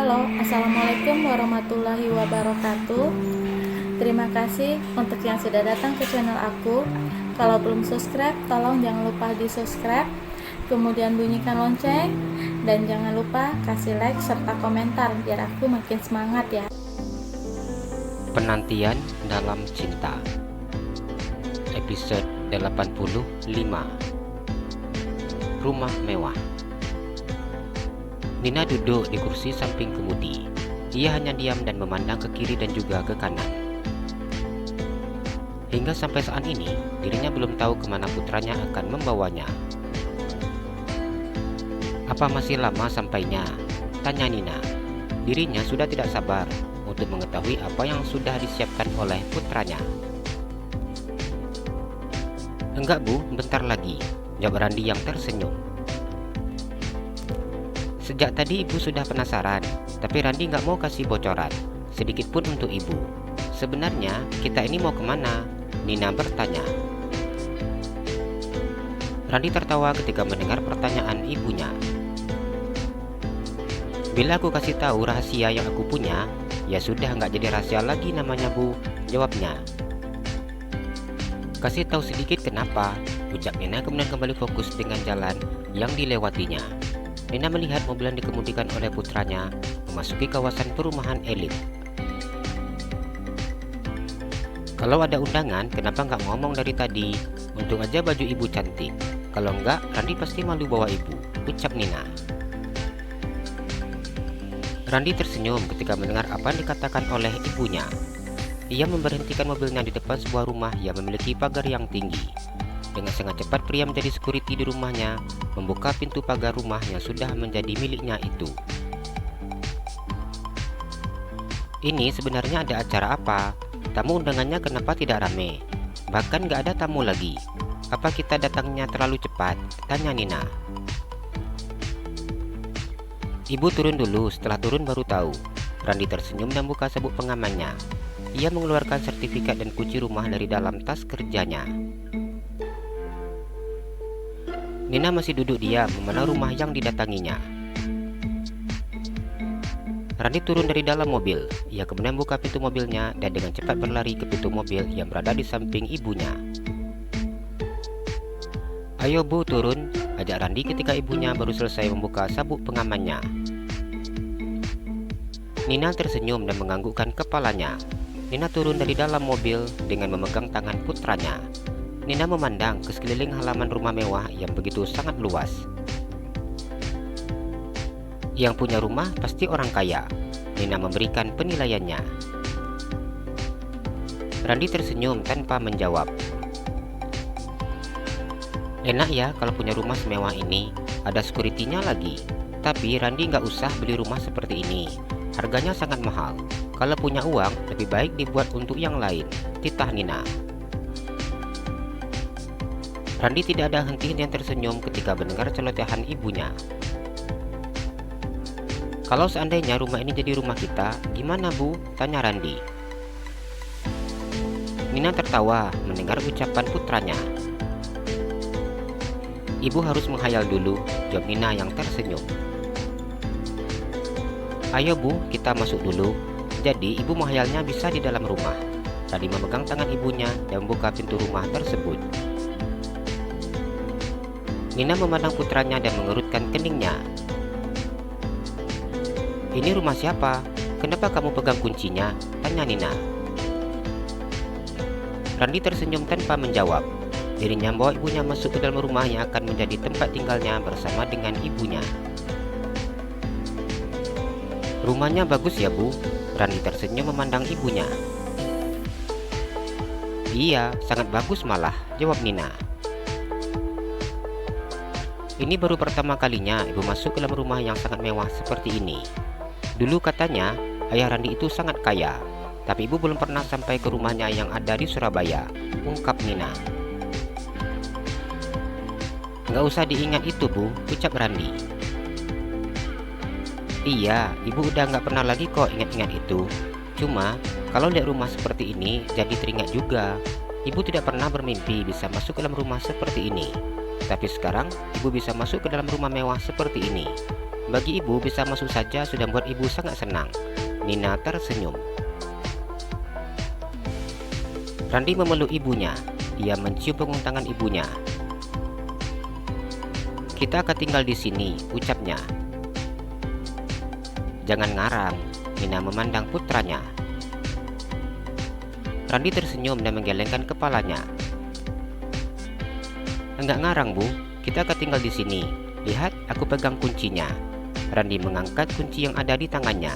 Halo, Assalamualaikum warahmatullahi wabarakatuh. Terima kasih untuk yang sudah datang ke channel aku. Kalau belum subscribe, tolong jangan lupa di subscribe, kemudian bunyikan lonceng, dan jangan lupa kasih like serta komentar biar aku makin semangat ya. Penantian dalam cinta, episode 85. Rumah mewah. Nina duduk di kursi samping kemudi. Ia hanya diam dan memandang ke kiri dan juga ke kanan. Hingga sampai saat ini, dirinya belum tahu kemana putranya akan membawanya. Apa masih lama sampainya? Tanya Nina. Dirinya sudah tidak sabar untuk mengetahui apa yang sudah disiapkan oleh putranya. Enggak Bu, bentar lagi, jawab Randi yang tersenyum. Sejak tadi ibu sudah penasaran, tapi Randi nggak mau kasih bocoran, sedikit pun untuk ibu. Sebenarnya kita ini mau kemana? Nina bertanya. Randi tertawa ketika mendengar pertanyaan ibunya. Bila aku kasih tahu rahasia yang aku punya, ya sudah nggak jadi rahasia lagi namanya Bu, jawabnya. Kasih tahu sedikit kenapa, ucap Nina kemudian kembali fokus dengan jalan yang dilewatinya. Nina melihat mobil yang dikemudikan oleh putranya memasuki kawasan perumahan elit. Kalau ada undangan, kenapa nggak ngomong dari tadi? Untung aja baju ibu cantik. Kalau enggak, Randi pasti malu bawa ibu, ucap Nina. Randi tersenyum ketika mendengar apa yang dikatakan oleh ibunya. Ia memberhentikan mobilnya di depan sebuah rumah yang memiliki pagar yang tinggi. Dengan sangat cepat pria menjadi security di rumahnya membuka pintu pagar rumah yang sudah menjadi miliknya itu. Ini sebenarnya ada acara apa? Tamu undangannya kenapa tidak rame? Bahkan gak ada tamu lagi. Apa kita datangnya terlalu cepat? Tanya Nina. Ibu turun dulu, setelah turun baru tahu. Randi tersenyum dan buka sabuk pengamannya. Ia mengeluarkan sertifikat dan kunci rumah dari dalam tas kerjanya. Nina masih duduk diam memandang rumah yang didatanginya. Randi turun dari dalam mobil. Ia kemudian buka pintu mobilnya dan dengan cepat berlari ke pintu mobil yang berada di samping ibunya. Ayo Bu, turun, ajak Randi ketika ibunya baru selesai membuka sabuk pengamannya. Nina tersenyum dan menganggukkan kepalanya. Nina turun dari dalam mobil dengan memegang tangan putranya. Nina memandang ke sekeliling halaman rumah mewah yang begitu sangat luas. Yang punya rumah pasti orang kaya. Nina memberikan penilaiannya. Randi tersenyum tanpa menjawab. Enak ya kalau punya rumah semewah ini, ada security-nya lagi. Tapi Randi nggak usah beli rumah seperti ini. Harganya sangat mahal. Kalau punya uang, lebih baik dibuat untuk yang lain, titah Nina. Randi tidak ada henti-hentian tersenyum ketika mendengar celotehan ibunya. Kalau seandainya rumah ini jadi rumah kita, gimana Bu? Tanya Randi. Nina tertawa mendengar ucapan putranya. Ibu harus menghayal dulu, jawab Nina yang tersenyum. Ayo Bu, kita masuk dulu. Jadi ibu menghayalnya bisa di dalam rumah. Randi memegang tangan ibunya dan membuka pintu rumah tersebut. Nina memandang putranya dan mengerutkan keningnya. Ini rumah siapa? Kenapa kamu pegang kuncinya? Tanya Nina. Randi tersenyum tanpa menjawab. Dirinya membawa ibunya masuk ke dalam rumah yang akan menjadi tempat tinggalnya bersama dengan ibunya. Rumahnya bagus ya Bu? Randi tersenyum memandang ibunya. Iya, sangat bagus malah, jawab Nina. Ini baru pertama kalinya ibu masuk ke dalam rumah yang sangat mewah seperti ini. Dulu katanya ayah Randi itu sangat kaya, tapi ibu belum pernah sampai ke rumahnya yang ada di Surabaya, ungkap Nina. Nggak usah diingat itu Bu, ucap Randi. Iya, ibu udah nggak pernah lagi kok ingat-ingat itu. Cuma kalau lihat rumah seperti ini jadi teringat juga. Ibu tidak pernah bermimpi bisa masuk ke dalam rumah seperti ini. Tapi sekarang ibu bisa masuk ke dalam rumah mewah seperti ini. Bagi ibu, bisa masuk saja sudah membuat ibu sangat senang. Nina tersenyum. Randi memeluk ibunya. Ia mencium punggung tangan ibunya. Kita akan tinggal di sini, ucapnya. Jangan ngarang, Nina memandang putranya. Randi tersenyum dan menggelengkan kepalanya. Enggak ngarang, Bu. Kita akan tinggal di sini. Lihat, aku pegang kuncinya. Randi mengangkat kunci yang ada di tangannya.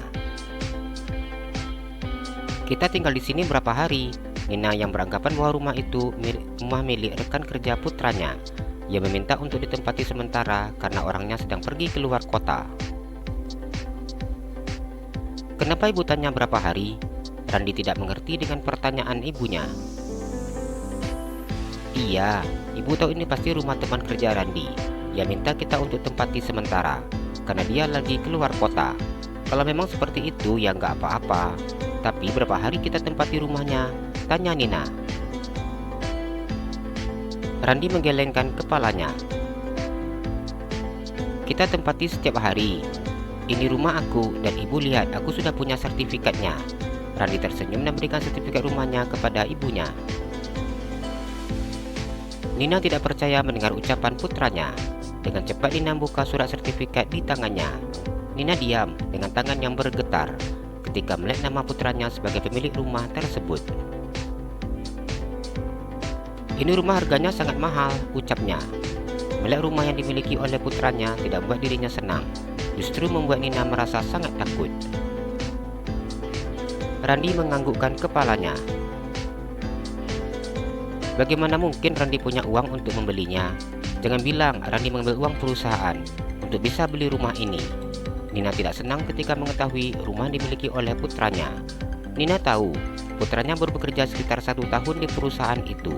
Kita tinggal di sini berapa hari? Nina yang beranggapan bahwa rumah itu rumah milik rekan kerja putranya. Ia meminta untuk ditempati sementara karena orangnya sedang pergi keluar kota. Kenapa ibu tanya berapa hari? Randi tidak mengerti dengan pertanyaan ibunya. Iya, ibu tahu ini pasti rumah teman kerja Randi. Ia minta kita untuk tempati sementara karena dia lagi keluar kota. Kalau memang seperti itu ya nggak apa-apa. Tapi berapa hari kita tempati rumahnya? Tanya Nina. Randi menggelengkan kepalanya. Kita tempati setiap hari. Ini rumah aku dan ibu lihat aku sudah punya sertifikatnya. Randi tersenyum dan memberikan sertifikat rumahnya kepada ibunya. Nina tidak percaya mendengar ucapan putranya. Dengan cepat Nina buka surat sertifikat di tangannya. Nina diam dengan tangan yang bergetar ketika melihat nama putranya sebagai pemilik rumah tersebut. Ini rumah harganya sangat mahal, ucapnya. Melihat rumah yang dimiliki oleh putranya tidak membuat dirinya senang, justru membuat Nina merasa sangat takut. Randi menganggukkan kepalanya. Bagaimana mungkin Randi punya uang untuk membelinya? Jangan bilang Randi mengambil uang perusahaan untuk bisa beli rumah ini. Nina tidak senang ketika mengetahui rumah dimiliki oleh putranya. Nina tahu putranya baru bekerja sekitar 1 tahun di perusahaan itu.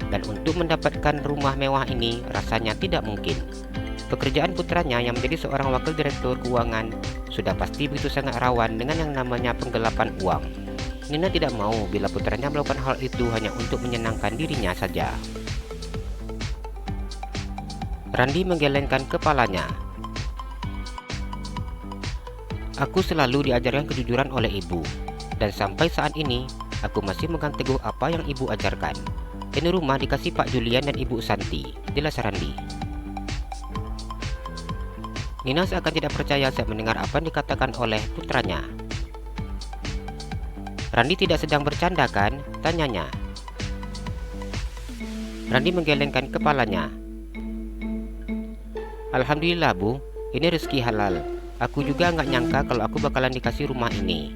Dan untuk mendapatkan rumah mewah ini rasanya tidak mungkin. Pekerjaan putranya yang menjadi seorang wakil direktur keuangan sudah pasti begitu sangat rawan dengan yang namanya penggelapan uang. Nina tidak mau bila putranya melakukan hal itu hanya untuk menyenangkan dirinya saja. Randi menggelengkan kepalanya. Aku selalu diajarkan kejujuran oleh ibu. Dan sampai saat ini, aku masih memegang teguh apa yang ibu ajarkan. Ini rumah dikasih Pak Julian dan Ibu Santi, jelas Randi. Nina seakan tidak percaya saat mendengar apa yang dikatakan oleh putranya. Randi tidak sedang bercanda kan? Tanyanya. Randi menggelengkan kepalanya. Alhamdulillah Bu, ini rezeki halal. Aku juga nggak nyangka kalau aku bakalan dikasih rumah ini.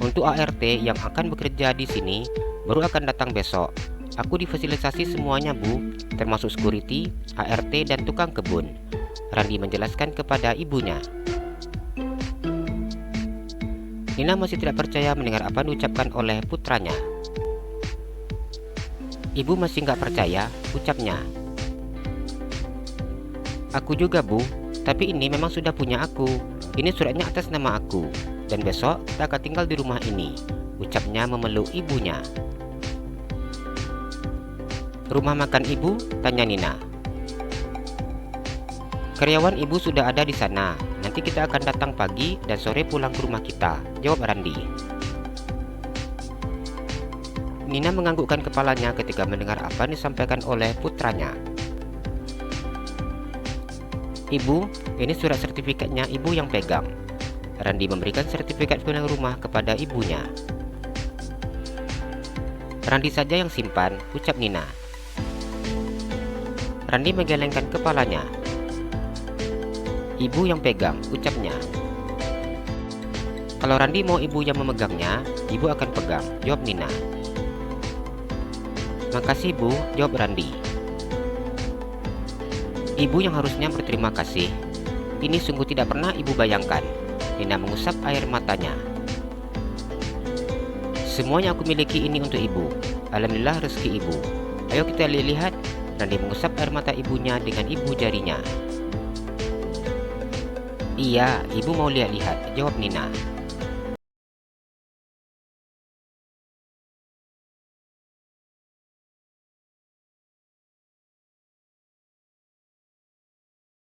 Untuk ART yang akan bekerja di sini baru akan datang besok. Aku difasilitasi semuanya Bu, termasuk security, ART dan tukang kebun. Randi menjelaskan kepada ibunya. Nina masih tidak percaya mendengar apa yang diucapkan oleh putranya. Ibu masih nggak percaya, ucapnya. Aku juga Bu, tapi ini memang sudah punya aku. Ini suratnya atas nama aku, dan besok kita akan tinggal di rumah ini, ucapnya memeluk ibunya. Rumah makan ibu? Tanya Nina. Karyawan ibu sudah ada di sana. Nanti kita akan datang pagi dan sore pulang ke rumah kita, jawab Randi. Nina menganggukkan kepalanya ketika mendengar apa yang disampaikan oleh putranya. Ibu, ini surat sertifikatnya ibu yang pegang. Randi memberikan sertifikat pemilik rumah kepada ibunya. Randi saja yang simpan, ucap Nina. Randi menggelengkan kepalanya. Ibu yang pegang, ucapnya. Kalau Randi mau ibu yang memegangnya, ibu akan pegang, jawab Nina. Makasih Bu, jawab Randi. Ibu yang harusnya berterima kasih. Ini sungguh tidak pernah ibu bayangkan. Nina mengusap air matanya. Semua yang aku miliki ini untuk ibu. Alhamdulillah rezeki ibu. Ayo kita lihat. Randi mengusap air mata ibunya dengan ibu jarinya. Iya, ibu mau lihat-lihat, jawab Nina.